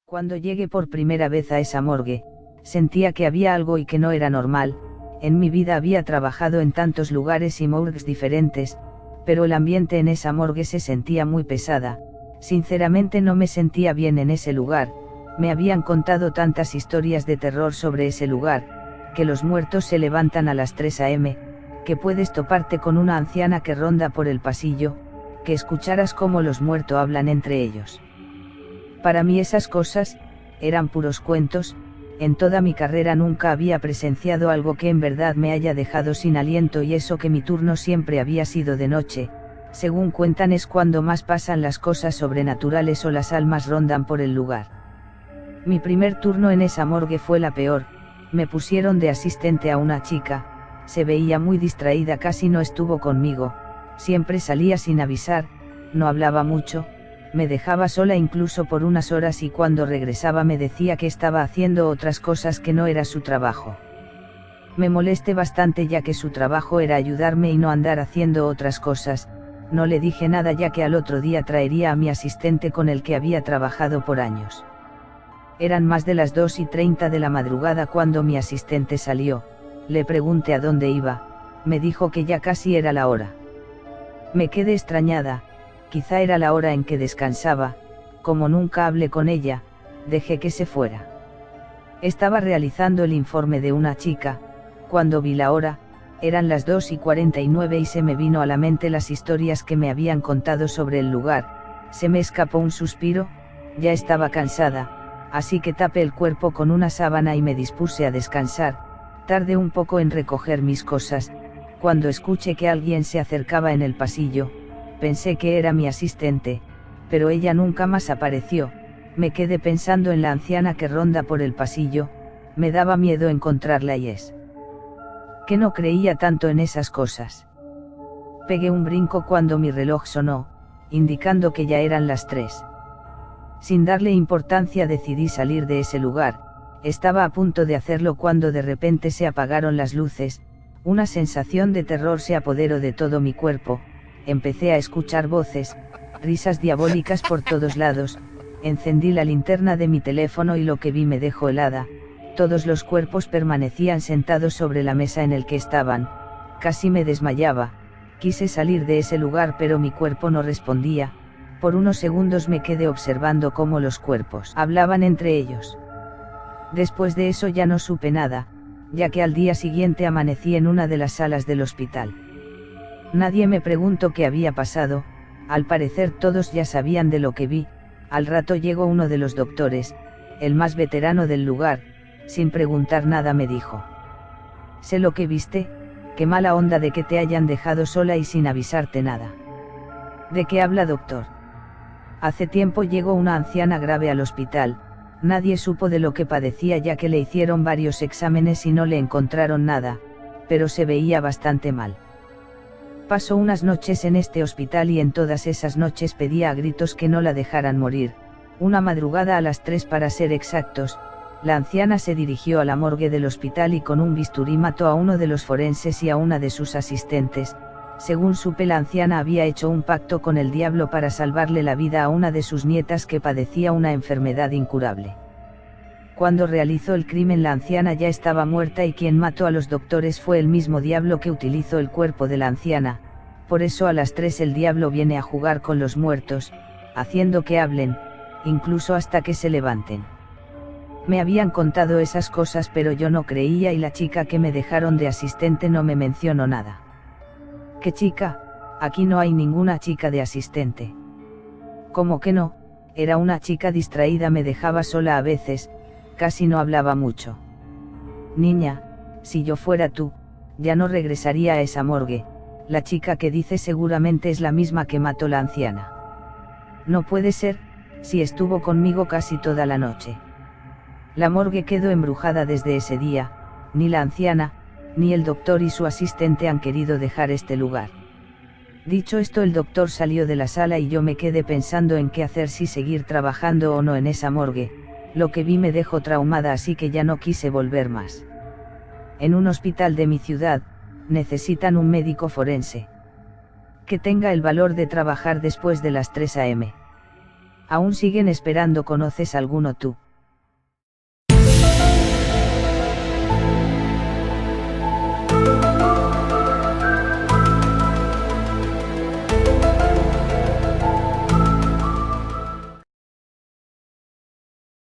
Cuando llegué por primera vez a esa morgue, sentía que había algo y que no era normal. En mi vida había trabajado en tantos lugares y morgues diferentes, pero el ambiente en esa morgue se sentía muy pesada. Sinceramente no me sentía bien en ese lugar. Me habían contado tantas historias de terror sobre ese lugar, que los muertos se levantan a las 3 a.m., que puedes toparte con una anciana que ronda por el pasillo, que escucharas cómo los muertos hablan entre ellos. Para mí esas cosas eran puros cuentos. En toda mi carrera nunca había presenciado algo que en verdad me haya dejado sin aliento, y eso que mi turno siempre había sido de noche. Según cuentan es cuando más pasan las cosas sobrenaturales o las almas rondan por el lugar. Mi primer turno en esa morgue fue la peor. Me pusieron de asistente a una chica, se veía muy distraída, casi no estuvo conmigo, siempre salía sin avisar, no hablaba mucho, me dejaba sola incluso por unas horas, y cuando regresaba me decía que estaba haciendo otras cosas, que no era su trabajo. Me molesté bastante, ya que su trabajo era ayudarme y no andar haciendo otras cosas. No le dije nada, ya que al otro día traería a mi asistente con el que había trabajado por años. Eran más de las 2:30 de la madrugada cuando mi asistente salió. Le pregunté a dónde iba, me dijo que ya casi era la hora. Me quedé extrañada, quizá era la hora en que descansaba. Como nunca hablé con ella, dejé que se fuera. Estaba realizando el informe de una chica, cuando vi la hora, eran las 2:49 y se me vino a la mente las historias que me habían contado sobre el lugar. Se me escapó un suspiro, ya estaba cansada, así que tapé el cuerpo con una sábana y me dispuse a descansar. Tardé un poco en recoger mis cosas. Cuando escuché que alguien se acercaba en el pasillo, pensé que era mi asistente, pero ella nunca más apareció. Me quedé pensando en la anciana que ronda por el pasillo, me daba miedo encontrarla, y es que no creía tanto en esas cosas. Pegué un brinco cuando mi reloj sonó, indicando que ya eran las 3. Sin darle importancia decidí salir de ese lugar. Estaba a punto de hacerlo cuando de repente se apagaron las luces, una sensación de terror se apoderó de todo mi cuerpo, empecé a escuchar voces, risas diabólicas por todos lados, encendí la linterna de mi teléfono y lo que vi me dejó helada. Todos los cuerpos permanecían sentados sobre la mesa en el que estaban, casi me desmayaba. Quise salir de ese lugar pero mi cuerpo no respondía. Por unos segundos me quedé observando cómo los cuerpos hablaban entre ellos. Después de eso ya no supe nada, ya que al día siguiente amanecí en una de las salas del hospital. Nadie me preguntó qué había pasado, al parecer todos ya sabían de lo que vi. Al rato llegó uno de los doctores, el más veterano del lugar, sin preguntar nada me dijo: sé lo que viste, qué mala onda de que te hayan dejado sola y sin avisarte nada. ¿De qué habla, doctor? Hace tiempo llegó una anciana grave al hospital, nadie supo de lo que padecía ya que le hicieron varios exámenes y no le encontraron nada, pero se veía bastante mal. Pasó unas noches en este hospital y en todas esas noches pedía a gritos que no la dejaran morir. Una madrugada a las 3 para ser exactos, la anciana se dirigió a la morgue del hospital y con un bisturí mató a uno de los forenses y a una de sus asistentes. Según supe, la anciana había hecho un pacto con el diablo para salvarle la vida a una de sus nietas que padecía una enfermedad incurable. Cuando realizó el crimen la anciana ya estaba muerta y quien mató a los doctores fue el mismo diablo que utilizó el cuerpo de la anciana. Por eso a las 3 el diablo viene a jugar con los muertos, haciendo que hablen, incluso hasta que se levanten. Me habían contado esas cosas pero yo no creía y la chica que me dejaron de asistente no me mencionó nada. ¿Qué chica? Aquí no hay ninguna chica de asistente. ¿Cómo que no? Era una chica distraída, me dejaba sola a veces, casi no hablaba mucho. Niña, si yo fuera tú, ya no regresaría a esa morgue. La chica que dice seguramente es la misma que mató la anciana. No puede ser, si estuvo conmigo casi toda la noche. La morgue quedó embrujada desde ese día, ni la anciana, ni el doctor y su asistente han querido dejar este lugar. Dicho esto, el doctor salió de la sala y yo me quedé pensando en qué hacer, si seguir trabajando o no en esa morgue. Lo que vi me dejó traumada, así que ya no quise volver más. En un hospital de mi ciudad, necesitan un médico forense. Que tenga el valor de trabajar después de las 3 am. Aún siguen esperando. ¿Conoces alguno tú?